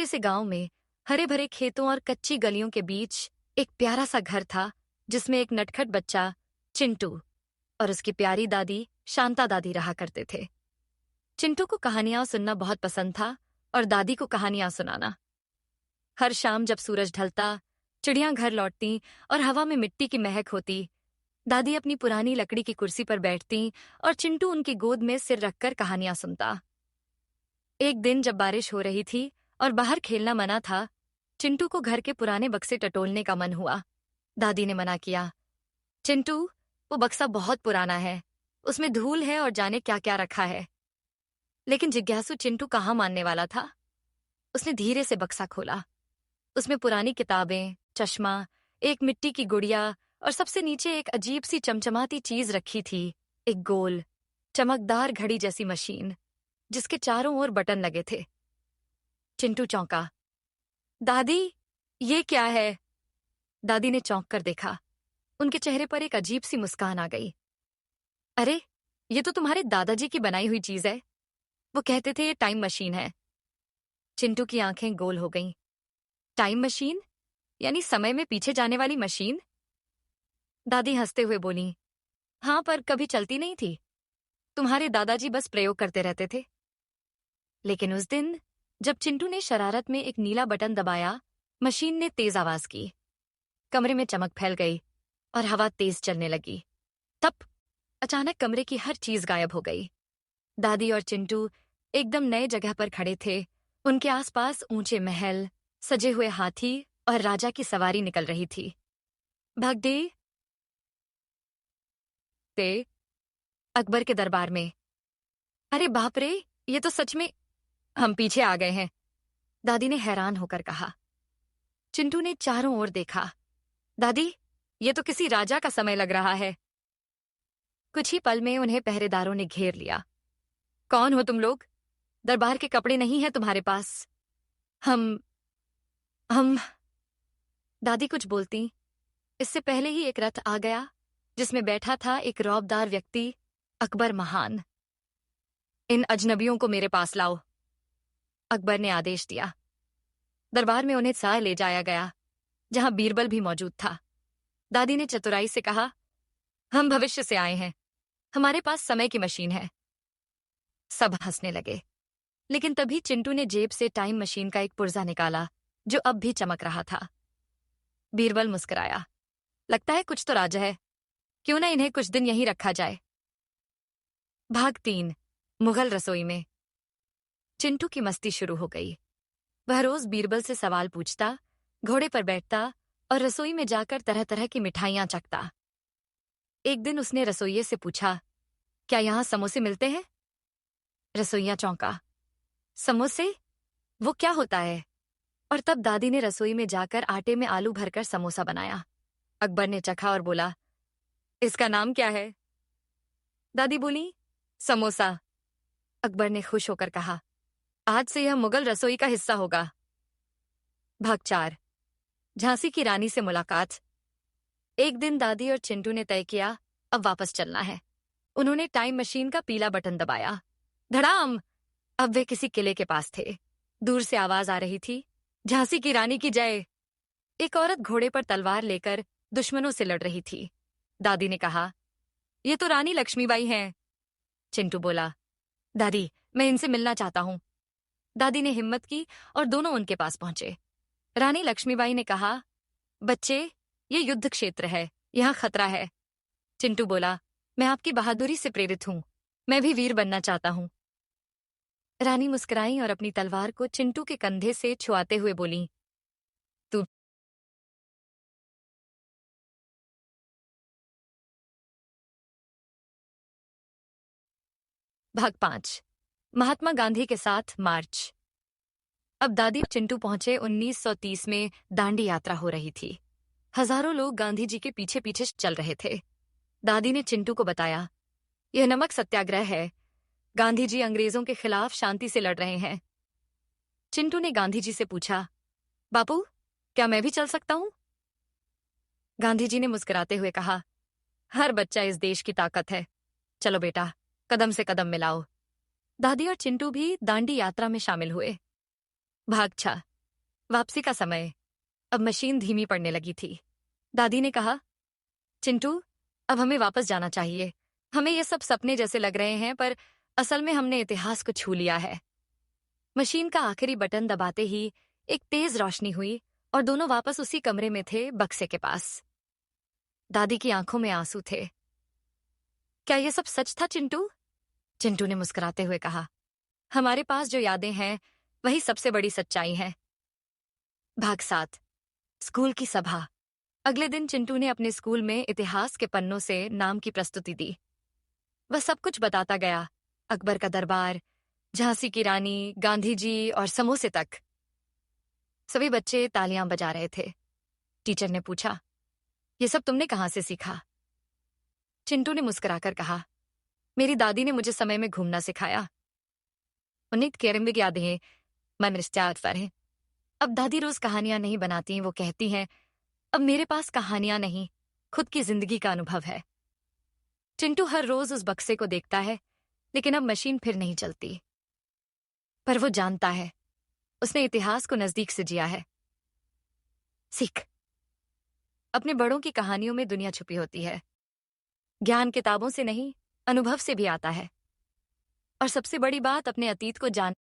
छोटे से गांव में हरे भरे खेतों और कच्ची गलियों के बीच एक प्यारा सा घर था, जिसमें एक नटखट बच्चा चिंटू और उसकी प्यारी दादी शांता दादी रहा करते थे। चिंटू को कहानियां सुनना बहुत पसंद था और दादी को कहानियां सुनाना। हर शाम जब सूरज ढलता, चिड़ियां घर लौटती और हवा में मिट्टी की महक होती, दादी अपनी पुरानी लकड़ी की कुर्सी पर बैठती और चिंटू उनकी गोद में सिर रखकर कहानियां सुनता। एक दिन जब बारिश हो रही थी और बाहर खेलना मना था, चिंटू को घर के पुराने बक्से टटोलने का मन हुआ। दादी ने मना किया, चिंटू, वो बक्सा बहुत पुराना है, उसमें धूल है और जाने क्या क्या रखा है। लेकिन जिज्ञासु चिंटू कहाँ मानने वाला था। उसने धीरे से बक्सा खोला। उसमें पुरानी किताबें, चश्मा, एक मिट्टी की गुड़िया और सबसे नीचे एक अजीब सी चमचमाती चीज रखी थी, एक गोल चमकदार घड़ी जैसी मशीन, जिसके चारों ओर बटन लगे थे। चिंटू चौंका। दादी, ये क्या है? दादी ने चौंक कर देखा। उनके चेहरे पर एक अजीब सी मुस्कान आ गई। अरे, ये तो तुम्हारे दादाजी की बनाई हुई चीज है। वो कहते थे ये टाइम मशीन है। चिंटू की आंखें गोल हो गईं। Time machine? यानी समय में पीछे जाने वाली मशीन? दादी हंसते हुए बोली, हाँ, पर कभी चलती नहीं थी। तुम्हारे दादाजी बस प्रयोग करते रहते थे। लेकिन उस दिन जब चिंटू ने शरारत में एक नीला बटन दबाया, मशीन ने तेज आवाज की। कमरे में चमक फैल गई और हवा तेज चलने लगी। तब अचानक कमरे की हर चीज गायब हो गई। दादी और चिंटू एकदम नए जगह पर खड़े थे। उनके आसपास ऊंचे महल, सजे हुए हाथी और राजा की सवारी निकल रही थी। भगदे ते अकबर के दरबार में। अरे बाप रे, ये तो सच में हम पीछे आ गए हैं, दादी ने हैरान होकर कहा। चिंटू ने चारों ओर देखा। दादी, ये तो किसी राजा का समय लग रहा है। कुछ ही पल में उन्हें पहरेदारों ने घेर लिया। कौन हो तुम लोग? दरबार के कपड़े नहीं हैं तुम्हारे पास। हम दादी कुछ बोलती, इससे पहले ही एक रथ आ गया, जिसमें बैठा था एक रौबदार व्यक्ति, अकबर महान। इन अजनबियों को मेरे पास लाओ, अकबर ने आदेश दिया। दरबार में उन्हें साथ ले जाया गया, जहां बीरबल भी मौजूद था। दादी ने चतुराई से कहा, हम भविष्य से आए हैं, हमारे पास समय की मशीन है। सब हंसने लगे, लेकिन तभी चिंटू ने जेब से टाइम मशीन का एक पुर्जा निकाला, जो अब भी चमक रहा था। बीरबल मुस्कुराया, लगता है कुछ तो राज है, क्यों ना इन्हें कुछ दिन यहीं रखा जाए। भाग 3, मुगल रसोई में। चिंटू की मस्ती शुरू हो गई। वह रोज बीरबल से सवाल पूछता, घोड़े पर बैठता और रसोई में जाकर तरह तरह की मिठाइयां चखता। एक दिन उसने रसोइये से पूछा, क्या यहां समोसे मिलते हैं? रसोइया चौंका, समोसे? वो क्या होता है? और तब दादी ने रसोई में जाकर आटे में आलू भरकर समोसा बनाया। अकबर ने चखा और बोला, इसका नाम क्या है? दादी बोली, समोसा। अकबर ने खुश होकर कहा, आज से यह मुगल रसोई का हिस्सा होगा। भाग 4, झांसी की रानी से मुलाकात। एक दिन दादी और चिंटू ने तय किया, अब वापस चलना है। उन्होंने टाइम मशीन का पीला बटन दबाया। धड़ाम! अब वे किसी किले के पास थे। दूर से आवाज आ रही थी, झांसी की रानी की जय। एक औरत घोड़े पर तलवार लेकर दुश्मनों से लड़ रही थी। दादी ने कहा, ये तो रानी लक्ष्मीबाई हैं। चिंटू बोला, दादी, मैं इनसे मिलना चाहता हूं। दादी ने हिम्मत की और दोनों उनके पास पहुंचे। रानी लक्ष्मीबाई ने कहा, बच्चे, ये युद्ध क्षेत्र है, यहां खतरा है। चिंटू बोला, मैं आपकी बहादुरी से प्रेरित हूं, मैं भी वीर बनना चाहता हूं। रानी मुस्कुराई और अपनी तलवार को चिंटू के कंधे से छुआते हुए बोली, तू। भाग 5, महात्मा गांधी के साथ मार्च। अब दादी और चिंटू पहुंचे 1930 में। दांडी यात्रा हो रही थी। हजारों लोग गांधी जी के पीछे पीछे चल रहे थे। दादी ने चिंटू को बताया, यह नमक सत्याग्रह है, गांधी जी अंग्रेजों के खिलाफ शांति से लड़ रहे हैं। चिंटू ने गांधी जी से पूछा, बापू, क्या मैं भी चल सकता हूं? गांधी जी ने मुस्कुराते हुए कहा, हर बच्चा इस देश की ताकत है, चलो बेटा, कदम से कदम मिलाओ। दादी और चिंटू भी दांडी यात्रा में शामिल हुए। भाग 6, वापसी का समय। अब मशीन धीमी पड़ने लगी थी। दादी ने कहा, चिंटू, अब हमें वापस जाना चाहिए। हमें ये सब सपने जैसे लग रहे हैं, पर असल में हमने इतिहास को छू लिया है। मशीन का आखिरी बटन दबाते ही एक तेज रोशनी हुई और दोनों वापस उसी कमरे में थे, बक्से के पास। दादी की आंखों में आंसू थे। क्या ये सब सच था चिंटू? चिंटू ने मुस्कुराते हुए कहा, हमारे पास जो यादें हैं वही सबसे बड़ी सच्चाई है। भाग 7। स्कूल की सभा। अगले दिन चिंटू ने अपने स्कूल में इतिहास के पन्नों से नाम की प्रस्तुति दी। वह सब कुछ बताता गया, अकबर का दरबार, झांसी की रानी, गांधी जी और समोसे तक। सभी बच्चे तालियां बजा रहे थे। टीचर ने पूछा, ये सब तुमने कहां से सीखा? चिंटू ने मुस्कुराकर कहा, मेरी दादी ने मुझे समय में घूमना सिखाया। उन्हें केरम्बिक यादें मन रिश्ता है। अब दादी रोज कहानियां नहीं बनाती, वो कहती हैं, अब मेरे पास कहानियां नहीं, खुद की जिंदगी का अनुभव है। चिंटू हर रोज उस बक्से को देखता है, लेकिन अब मशीन फिर नहीं चलती। पर वो जानता है, उसने इतिहास को नजदीक से जिया है। सीख। अपने बड़ों की कहानियों में दुनिया छुपी होती है। ज्ञान किताबों से नहीं, अनुभव से भी आता है। और सबसे बड़ी बात, अपने अतीत को जान